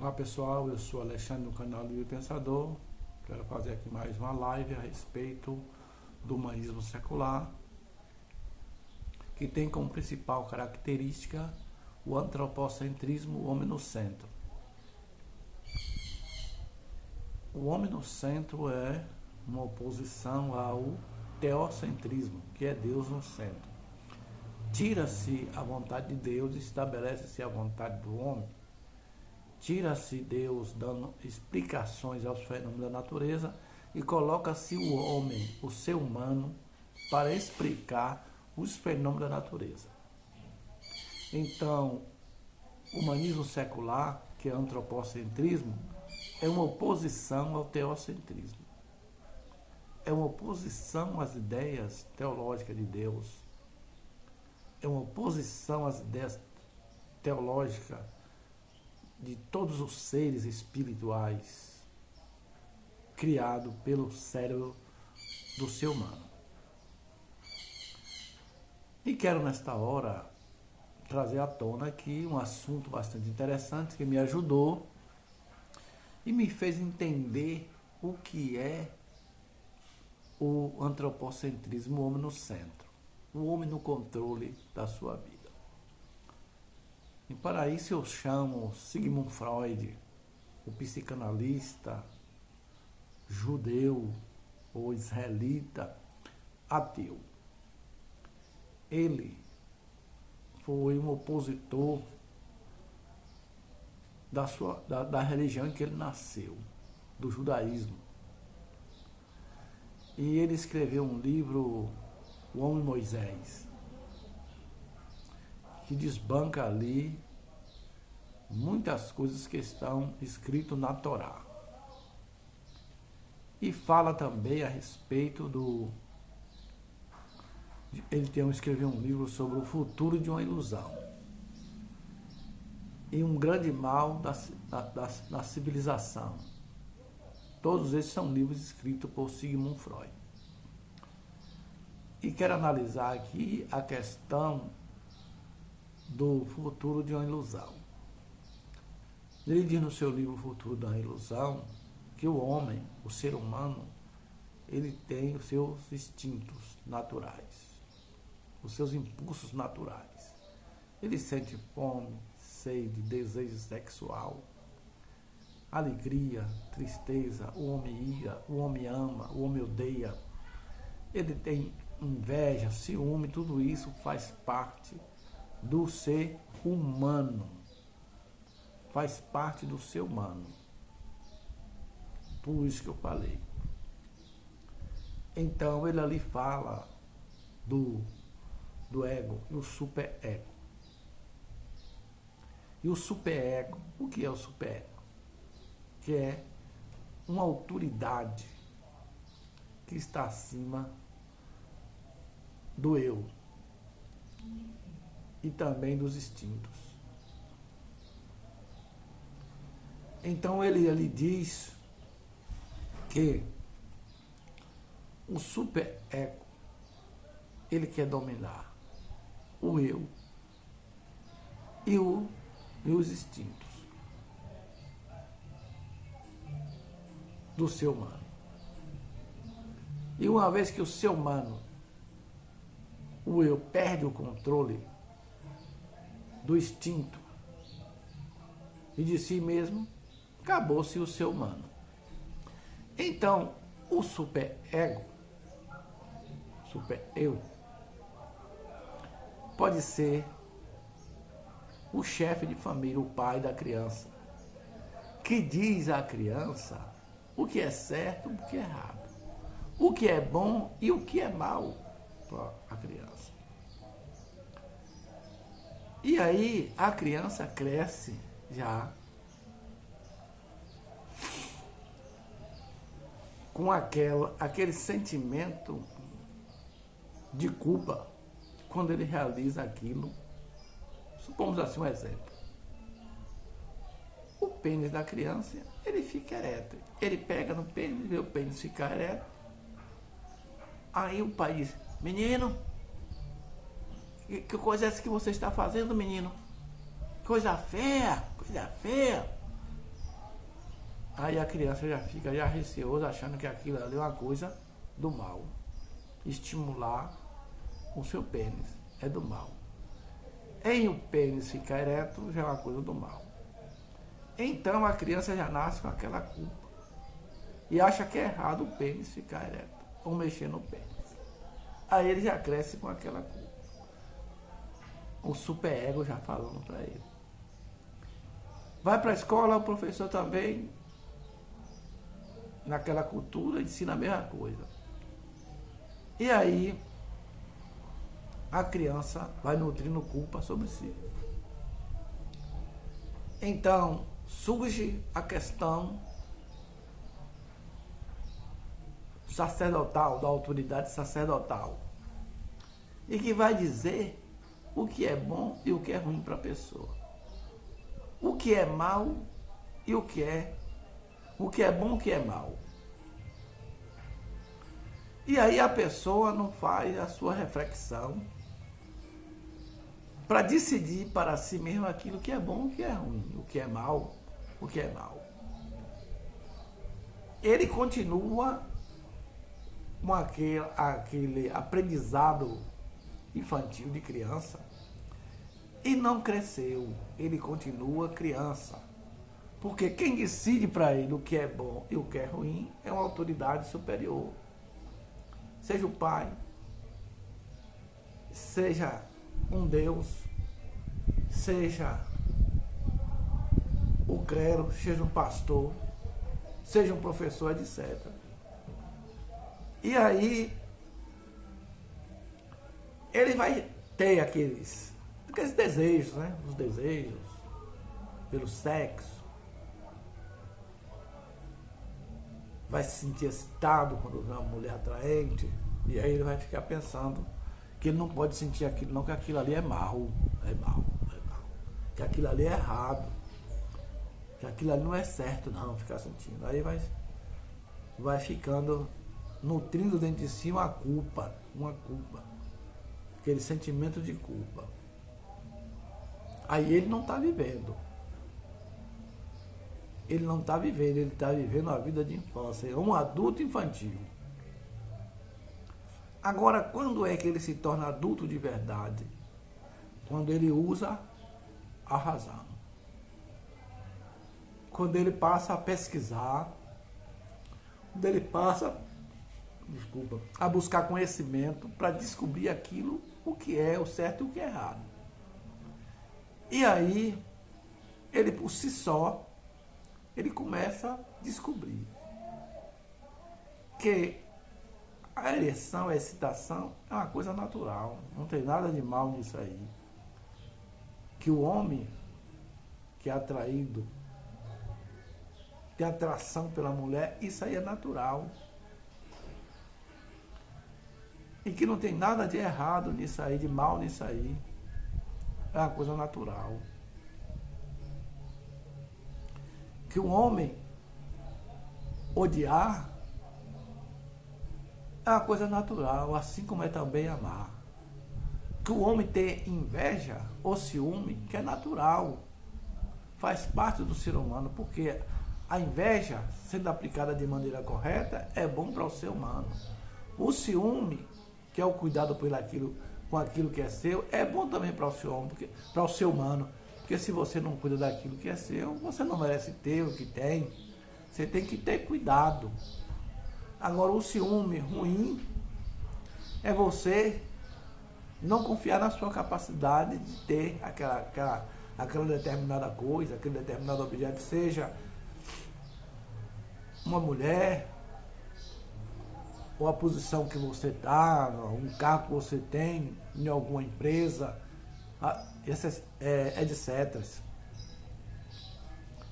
Olá pessoal, eu sou Alexandre do canal Livre Pensador. Quero fazer aqui mais uma live a respeito do humanismo secular, que tem como principal característica o antropocentrismo, o homem no centro. O homem no centro é uma oposição ao teocentrismo, que é Deus no centro. Tira-se a vontade de Deus e estabelece-se a vontade do homem. Tira-se Deus dando explicações aos fenômenos da natureza e coloca-se o homem, o ser humano, para explicar os fenômenos da natureza. Então, o humanismo secular, que é o antropocentrismo, é uma oposição ao teocentrismo. É uma oposição às ideias teológicas de Deus. É uma oposição às ideias teológicas de todos os seres espirituais criados pelo cérebro do ser humano. E quero nesta hora trazer à tona aqui um assunto bastante interessante que me ajudou e me fez entender o que é o antropocentrismo, o homem no centro, o homem no controle da sua vida. E para isso eu chamo Sigmund Freud, o psicanalista judeu ou israelita ateu. Ele foi um opositor da religião em que ele nasceu, do judaísmo. E ele escreveu um livro, O Homem Moisés, que desbanca ali muitas coisas que estão escritas na Torá. E fala também a respeito ele escreveu um livro sobre o futuro de uma ilusão e um grande mal da civilização. Todos esses são livros escritos por Sigmund Freud. E quero analisar aqui a questão do futuro de uma ilusão. Ele diz no seu livro Futuro da Ilusão que o homem, o ser humano, ele tem os seus instintos naturais, os seus impulsos naturais. Ele sente fome, sede, desejo sexual, alegria, tristeza, o homem ira, o homem ama, o homem odeia. Ele tem inveja, ciúme, tudo isso faz parte do ser humano, faz parte do ser humano. Por isso que eu falei. Então ele ali fala do ego, do superego. E o superego, o que é o superego? Que é uma autoridade que está acima do eu e também dos instintos. Então ele diz que o superego, ele quer dominar o eu e os instintos do ser humano. E uma vez que o ser humano, o eu, perde o controle do instinto e de si mesmo, acabou-se o ser humano. Então, o superego, super-eu, pode ser o chefe de família, o pai da criança, que diz à criança o que é certo e o que é errado, o que é bom e o que é mal para a criança. E aí a criança cresce já com aquele sentimento de culpa quando ele realiza aquilo. Supomos assim um exemplo. O pênis da criança, ele fica ereto. Ele pega no pênis, vê o pênis ficar ereto. Aí o pai diz: menino, que coisa é essa que você está fazendo, menino? Coisa feia, coisa feia. Aí a criança já fica já receosa, achando que aquilo ali é uma coisa do mal. Estimular o seu pênis é do mal. Em o pênis ficar ereto já é uma coisa do mal. Então a criança já nasce com aquela culpa. E acha que é errado o pênis ficar ereto ou mexer no pênis. Aí ele já cresce com aquela culpa. O superego já falando para ele. Vai para a escola, o professor também, naquela cultura, ensina a mesma coisa. E aí a criança vai nutrindo culpa sobre si. Então surge a questão sacerdotal, da autoridade sacerdotal, e que vai dizer o que é bom e o que é ruim para a pessoa, o que é mal e o que é bom e o que é mal. E aí a pessoa não faz a sua reflexão para decidir para si mesmo aquilo que é bom e o que é ruim, o que é mal, o que é mal. Ele continua com aquele aprendizado infantil de criança e não cresceu, ele continua criança. Porque quem decide para ele o que é bom e o que é ruim é uma autoridade superior. Seja o pai, seja um Deus, seja o clero, seja um pastor, seja um professor, etc. E aí ele vai ter aqueles desejos, né? Os desejos pelo sexo. Vai se sentir excitado quando vê uma mulher atraente. E aí ele vai ficar pensando que ele não pode sentir aquilo, não, que aquilo ali é mal. É mal. Que aquilo ali é errado. Que aquilo ali não é certo, não, ficar sentindo. Aí vai ficando, nutrindo dentro de si uma culpa. Aquele sentimento de culpa. Aí ele não está vivendo. Ele não está vivendo, ele está vivendo a vida de infância. É um adulto infantil. Agora, quando é que ele se torna adulto de verdade? Quando ele usa a razão. Quando ele passa a pesquisar. Quando ele passa, a buscar conhecimento para descobrir aquilo, o que é o certo e o que é errado. E aí, ele por si só, ele começa a descobrir que a ereção, a excitação é uma coisa natural, não tem nada de mal nisso aí. Que o homem que é atraído, tem atração pela mulher, isso aí é natural. E que não tem nada de errado nisso aí, de mal nisso aí. É uma coisa natural. Que o homem odiar é uma coisa natural, assim como é também amar. Que o homem ter inveja ou ciúme, que é natural, faz parte do ser humano, porque a inveja, sendo aplicada de maneira correta, é bom para o ser humano. O ciúme, que é o cuidado com aquilo que é seu, é bom também para o ser humano, para o ser humano. Porque se você não cuida daquilo que é seu, você não merece ter o que tem. Você tem que ter cuidado. Agora, o ciúme ruim é você não confiar na sua capacidade de ter aquela determinada coisa, aquele determinado objeto, seja uma mulher, ou a posição que você está, um carro que você tem em alguma empresa, etc.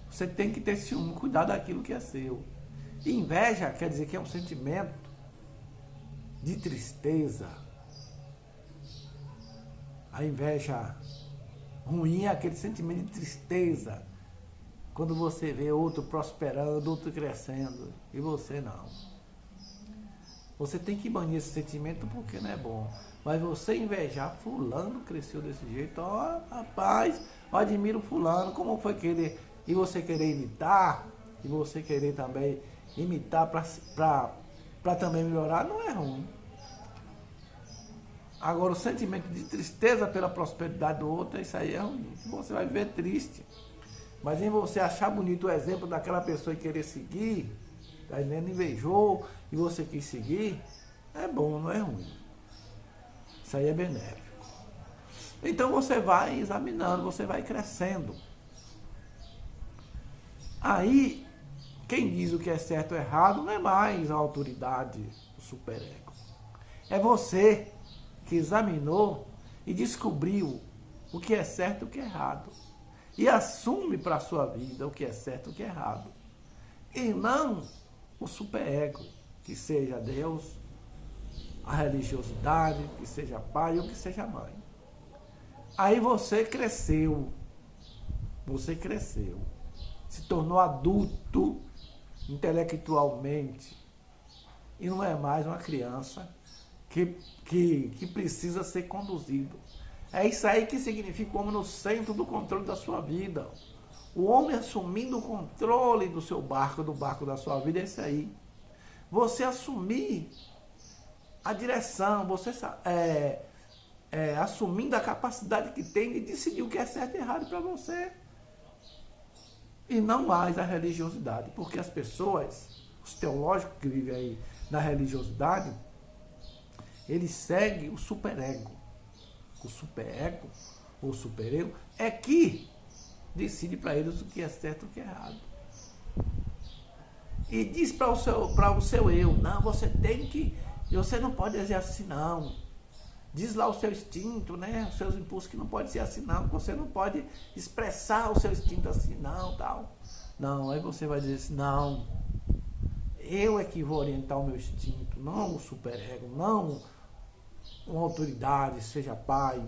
Você tem que ter ciúme, cuidar daquilo que é seu. E inveja quer dizer que é um sentimento de tristeza. A inveja ruim é aquele sentimento de tristeza. Quando você vê outro prosperando, outro crescendo, e você não. Você tem que banir esse sentimento porque não é bom. Mas você invejar, fulano cresceu desse jeito, ó, rapaz, eu admiro fulano, como foi que ele... E você querer imitar, e você querer também imitar para também melhorar, não é ruim. Agora, o sentimento de tristeza pela prosperidade do outro, isso aí é ruim. Você vai viver triste. Mas em você achar bonito o exemplo daquela pessoa e querer seguir, tá entendendo? Invejou e você quis seguir, é bom, não é ruim. Isso aí é benéfico. Então você vai examinando, você vai crescendo. Aí, quem diz o que é certo ou errado não é mais a autoridade, o superego. É você que examinou e descobriu o que é certo e o que é errado. E assume para a sua vida o que é certo e o que é errado. E não o superego, que seja Deus, a religiosidade, que seja pai ou que seja mãe. Aí você cresceu, se tornou adulto intelectualmente e não é mais uma criança que precisa ser conduzido. É isso aí que significa o homem no centro do controle da sua vida. O homem assumindo o controle do seu barco, do barco da sua vida, é isso aí. Você assumir a direção, você assumindo a capacidade que tem de decidir o que é certo e errado para você. E não mais a religiosidade. Porque as pessoas, os teológicos que vivem aí na religiosidade, eles seguem o superego. O superego, ou superego, é que decide para eles o que é certo e o que é errado. E diz para o seu eu, não, você não pode agir assim não. Diz lá o seu instinto, né, os seus impulsos que não pode ser assim não, você não pode expressar o seu instinto assim não, tal. Não, aí você vai dizer assim, não, eu é que vou orientar o meu instinto, não o superego, não uma autoridade, seja pai,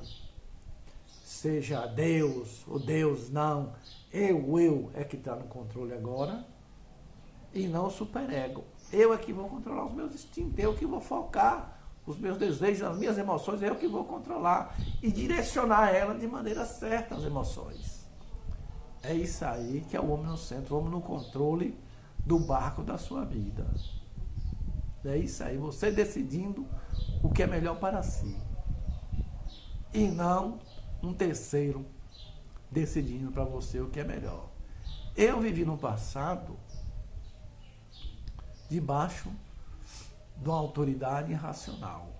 seja Deus, ou Deus, não. Eu é que está no controle agora, e não o superego. Eu é que vou controlar os meus instintos, eu que vou focar os meus desejos, as minhas emoções, eu que vou controlar e direcionar elas de maneira certa, as emoções. É isso aí que é o homem no centro, o homem no controle do barco da sua vida. É isso aí, você decidindo o que é melhor para si. E não um terceiro decidindo para você o que é melhor. Eu vivi no passado debaixo de uma autoridade irracional.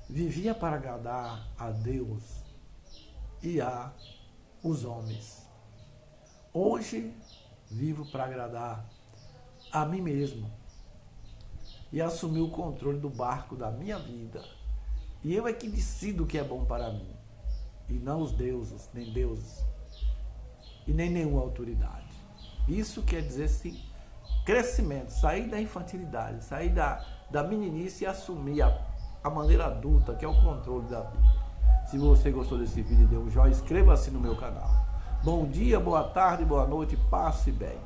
Vivia para agradar a Deus e a os homens. Hoje vivo para agradar a mim mesmo e assumir o controle do barco da minha vida. E eu é que decido o que é bom para mim, e não os deuses, nem deuses, e nem nenhuma autoridade. Isso quer dizer, sim, crescimento, sair da infantilidade, sair da meninice e assumir a maneira adulta, que é o controle da vida. Se você gostou desse vídeo, dê um joinha, inscreva-se no meu canal. Bom dia, boa tarde, boa noite, passe bem.